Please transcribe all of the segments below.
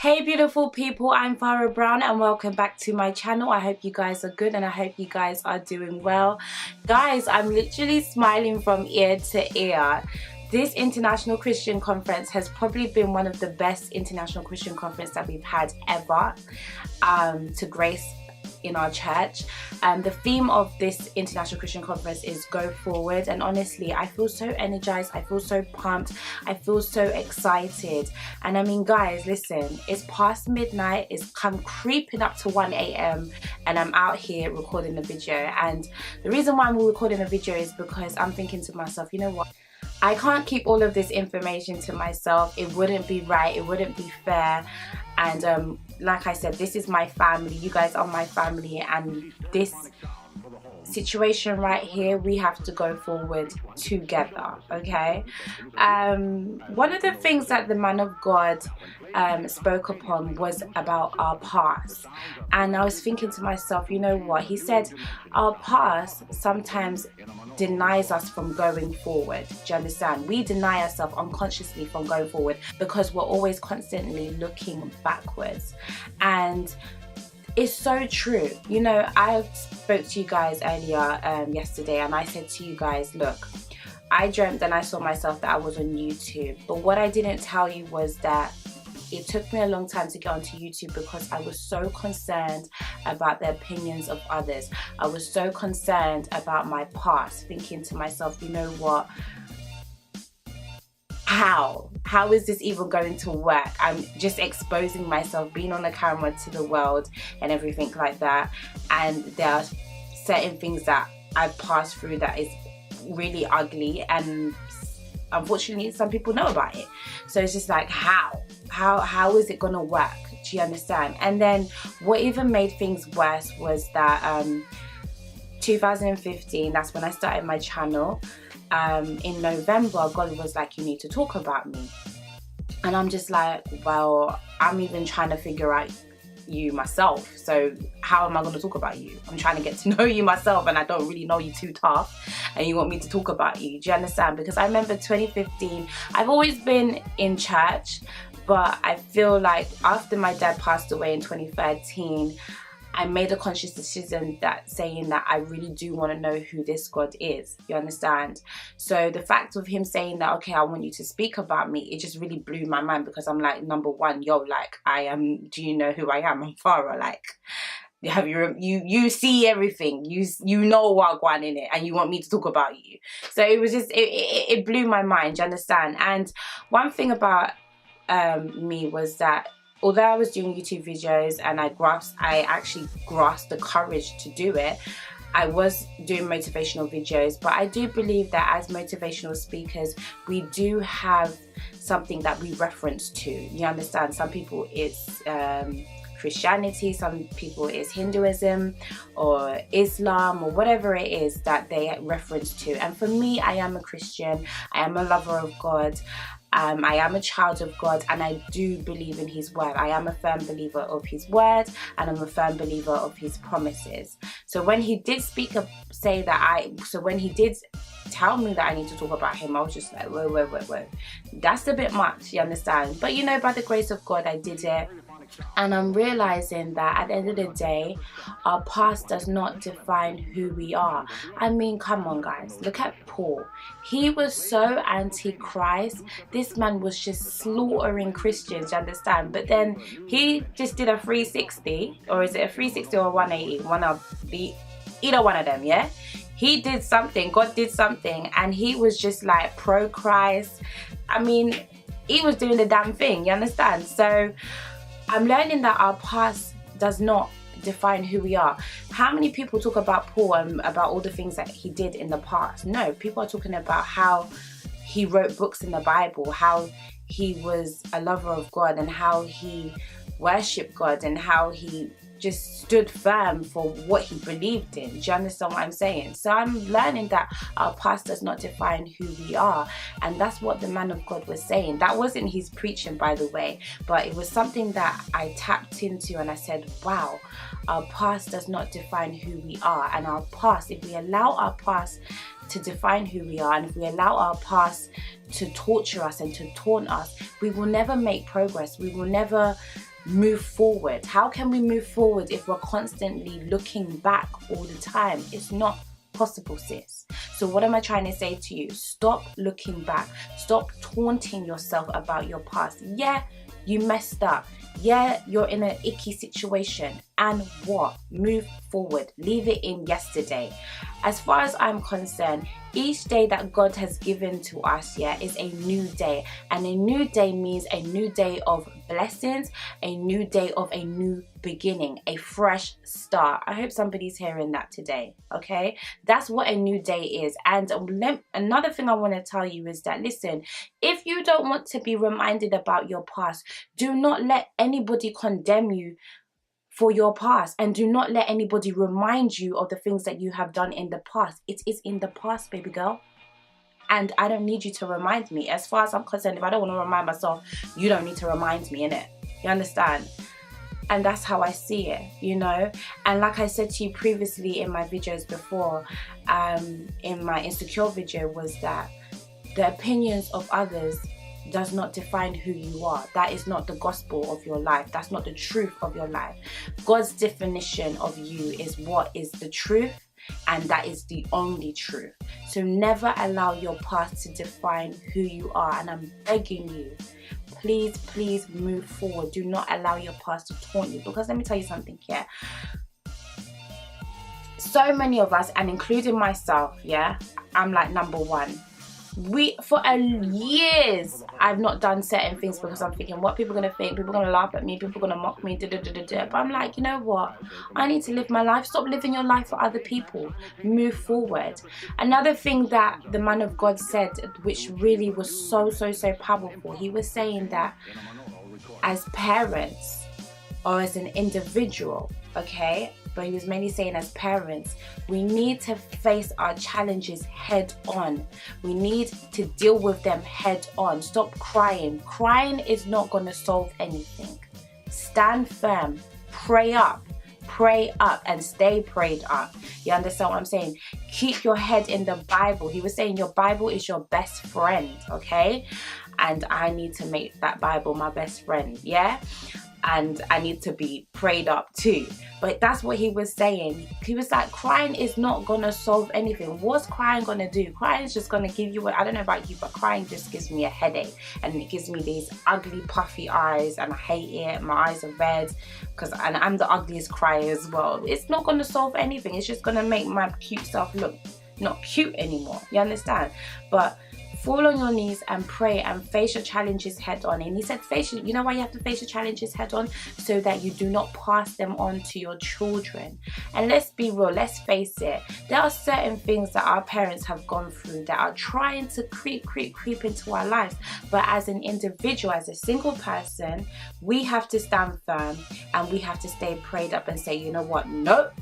Hey beautiful people, I'm Farah Brown and welcome back to my channel. I hope you guys are good and I hope you guys are doing well. Guys, I'm literally smiling from ear to ear. This International Christian Conference has probably been one of the best International Christian Conference that we've had ever to grace in our church. The theme of this International Christian Conference is Go Forward, and honestly I feel so energized, I feel so pumped, I feel so excited. And I mean guys, listen, it's past midnight, it's come creeping up to 1 a.m. and I'm out here recording a video. And the reason why I'm recording a video is because I'm thinking to myself, you know what, I can't keep all of this information to myself. It wouldn't be right, it wouldn't be fair. And like I said, this is my family, you guys are my family, and this situation right here, we have to go forward together, okay? One of the things that the man of God spoke upon was about our past, and I was thinking to myself, you know what, he said our past sometimes denies us from going forward. Do you understand? We deny ourselves unconsciously from going forward because we're always constantly looking backwards. And it's so true. You know, I spoke to you guys earlier yesterday, and I said to you guys, look, I dreamt and I saw myself that I was on YouTube, but what I didn't tell you was that it took me a long time to get onto YouTube because I was so concerned about the opinions of others. I was so concerned about my past, thinking to myself, you know what, how is this even going to work? I'm just exposing myself, being on the camera to the world and everything like that, and there are certain things that I've passed through that is really ugly, and unfortunately some people know about it. So it's just like, how is it gonna work? Do you understand? And then what even made things worse was that 2015, that's when I started my channel. In November, God was like, you need to talk about me. And I'm just like, well, I'm even trying to figure out you myself, so how am I going to talk about you? I'm trying to get to know you myself, and I don't really know you too tough, and you want me to talk about you. Do you understand? Because I remember 2015, I've always been in church, but I feel like after my dad passed away in 2013, I made a conscious decision that saying that I really do want to know who this God is. You understand? So the fact of him saying that, okay, I want you to speak about me, it just really blew my mind, because I'm like, number one, yo, like, do you know who I am? I'm Farah, like, have you see everything, you know what going in it, and you want me to talk about you. So it was just, it blew my mind, you understand? And one thing about me was that although I was doing YouTube videos and I actually grasped the courage to do it, I was doing motivational videos. But I do believe that as motivational speakers, we do have something that we reference to. You understand? Some people it's Christianity, some people it's Hinduism or Islam or whatever it is that they reference to. And for me, I am a Christian, I am a lover of God. I am a child of God, and I do believe in his word. I am a firm believer of his word, and I'm a firm believer of his promises. So when he did when he did tell me that I need to talk about him, I was just like, whoa, that's a bit much, you understand? But you know, by the grace of God, I did it. And I'm realizing that at the end of the day, our past does not define who we are. I mean, come on guys, look at Paul. He was so anti-Christ. This man was just slaughtering Christians, you understand? But then he just did a 360, or is it a 360 or a 180? Either one of them, yeah? He did something, God did something, and he was just like pro-Christ. I mean, he was doing the damn thing, you understand? So I'm learning that our past does not define who we are. How many people talk about Paul and about all the things that he did in the past? No, people are talking about how he wrote books in the Bible, how he was a lover of God, and how he worshipped God, and how he just stood firm for what he believed in. Do you understand what I'm saying? So I'm learning that our past does not define who we are, and that's what the man of God was saying. That wasn't his preaching, by the way, but it was something that I tapped into, and I said, wow, our past does not define who we are. And our past, if we allow our past to define who we are, and if we allow our past to torture us and to taunt us, we will never make progress. We will never move forward? How can we move forward if we're constantly looking back all the time? It's not possible, sis. So what am I trying to say to you? Stop looking back. Stop taunting yourself about your past. Yeah, you messed up. Yeah, you're in an icky situation. And what? Move forward. Leave it in yesterday. As far as I'm concerned, each day that God has given to us, yeah, is a new day. And a new day means a new day of blessings, a new day of a new beginning, a fresh start. I hope somebody's hearing that today, okay? That's what a new day is. And another thing I want to tell you is that, listen, if you don't want to be reminded about your past, do not let anybody condemn you for your past, and do not let anybody remind you of the things that you have done in the past. It is in the past, baby girl, and I don't need you to remind me. As far as I'm concerned, if I don't want to remind myself, you don't need to remind me, innit? You understand? And that's how I see it, you know. And like I said to you previously in my videos before, in my insecure video, was that the opinions of others does not define who you are. That is not the gospel of your life. That's not the truth of your life. God's definition of you is what is the truth, and that is the only truth. So never allow your past to define who you are. And I'm begging you, please, please move forward. Do not allow your past to taunt you. Because let me tell you something here. So many of us, and including myself, yeah, I'm like number one. For years, I've not done certain things because I'm thinking, what people are going to think? People are going to laugh at me. People are going to mock me. But I'm like, you know what? I need to live my life. Stop living your life for other people. Move forward. Another thing that the man of God said, which really was so powerful, he was saying that as parents or as an individual, okay, but he was mainly saying as parents, we need to face our challenges head on. We need to deal with them head on. Stop crying. Crying is not going to solve anything. Stand firm. Pray up, and stay prayed up. You understand what I'm saying? Keep your head in the Bible. He was saying your Bible is your best friend, okay? And I need to make that Bible my best friend, yeah? And I need to be prayed up too. But that's what he was saying. He was like, crying is not gonna solve anything. What's crying gonna do? Crying is just gonna give you I don't know about you, but crying just gives me a headache, and it gives me these ugly puffy eyes, and I hate it. My eyes are red and I'm the ugliest crier as well. It's not gonna solve anything. It's just gonna make my cute self look not cute anymore. You understand? But fall on your knees and pray and face your challenges head on. And he said, you know why you have to face your challenges head on? So that you do not pass them on to your children. And let's be real, let's face it. There are certain things that our parents have gone through that are trying to creep into our lives. But as an individual, as a single person, we have to stand firm and we have to stay prayed up and say, you know what? Nope.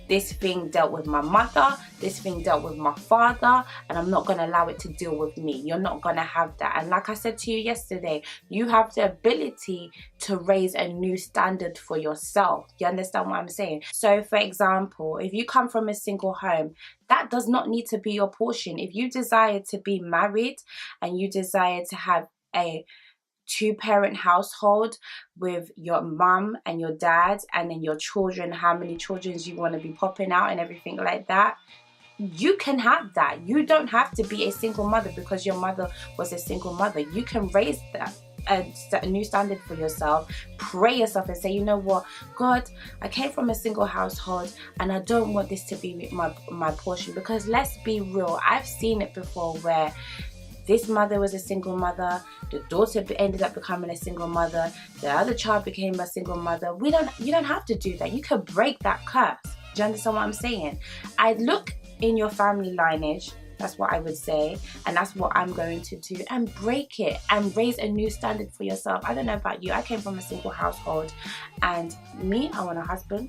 This thing dealt with my mother, this thing dealt with my father, and I'm not going to allow it to deal with me. You're not going to have that. And like I said to you yesterday, you have the ability to raise a new standard for yourself. You understand what I'm saying? So for example, if you come from a single home, that does not need to be your portion. If you desire to be married and you desire to have a two-parent household with your mum and your dad, and then your children, how many children you want to be popping out and everything like that, you can have that. You don't have to be a single mother because your mother was a single mother. You can raise that a new standard for yourself. Pray yourself and say, you know what, God, I came from a single household and I don't want this to be my portion. Because let's be real, I've seen it before where this mother was a single mother, the daughter ended up becoming a single mother, the other child became a single mother. You don't have to do that. You can break that curse. Do you understand what I'm saying? I'd look in your family lineage, that's what I would say, and that's what I'm going to do, and break it and raise a new standard for yourself. I don't know about you, I came from a single household, and I want a husband,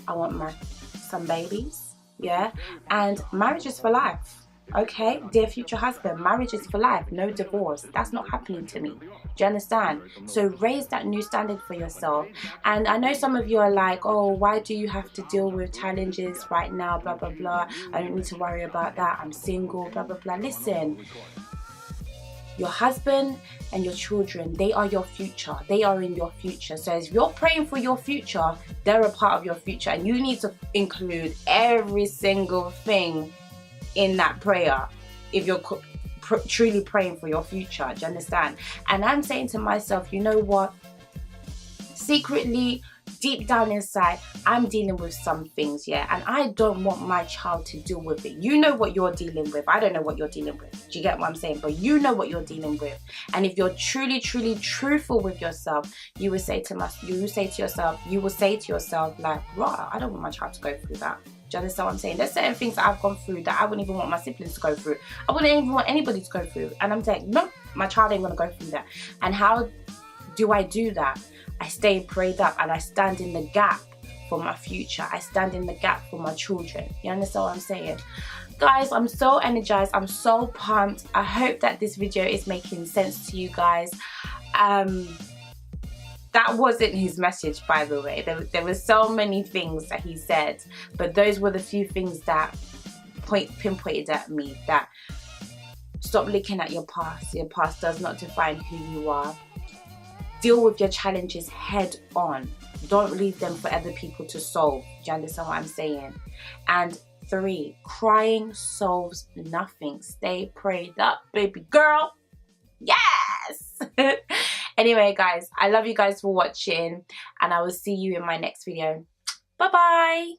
I want some babies, yeah, and marriage is for life. Okay, dear future husband, marriage is for life, no divorce. That's not happening to me. Do you understand? So raise that new standard for yourself. And I know some of you are like, oh, why do you have to deal with challenges right now, blah blah blah, I don't need to worry about that, I'm single, blah blah blah. Listen, Your husband and your children, they are your future. They are in your future. So as you're praying for your future, they're a part of your future, and you need to include every single thing in that prayer if you're truly praying for your future. Do you understand? And I'm saying to myself, you know what? Secretly, deep down inside, I'm dealing with some things, yeah, and I don't want my child to deal with it. You know what you're dealing with. I don't know what you're dealing with. Do you get what I'm saying? But you know what you're dealing with. And if you're truly truthful with yourself, you will say to yourself, like, right, I don't want my child to go through that. Do you understand what I'm saying? There's certain things that I've gone through that I wouldn't even want my siblings to go through. I wouldn't even want anybody to go through. And I'm saying, no, my child ain't gonna go through that. And how do I do that? I stay prayed up, and I stand in the gap for my future. I stand in the gap for my children. You understand what I'm saying? Guys, I'm so energized. I'm so pumped. I hope that this video is making sense to you guys. That wasn't his message, by the way. There were so many things that he said, but those were the few things that pinpointed at me, that stop looking at your past. Your past does not define who you are. Deal with your challenges head on. Don't leave them for other people to solve. Do you understand what I'm saying? And 3, crying solves nothing. Stay prayed up, baby girl. Yes! Anyway, guys, I love you guys for watching, and I will see you in my next video. Bye-bye.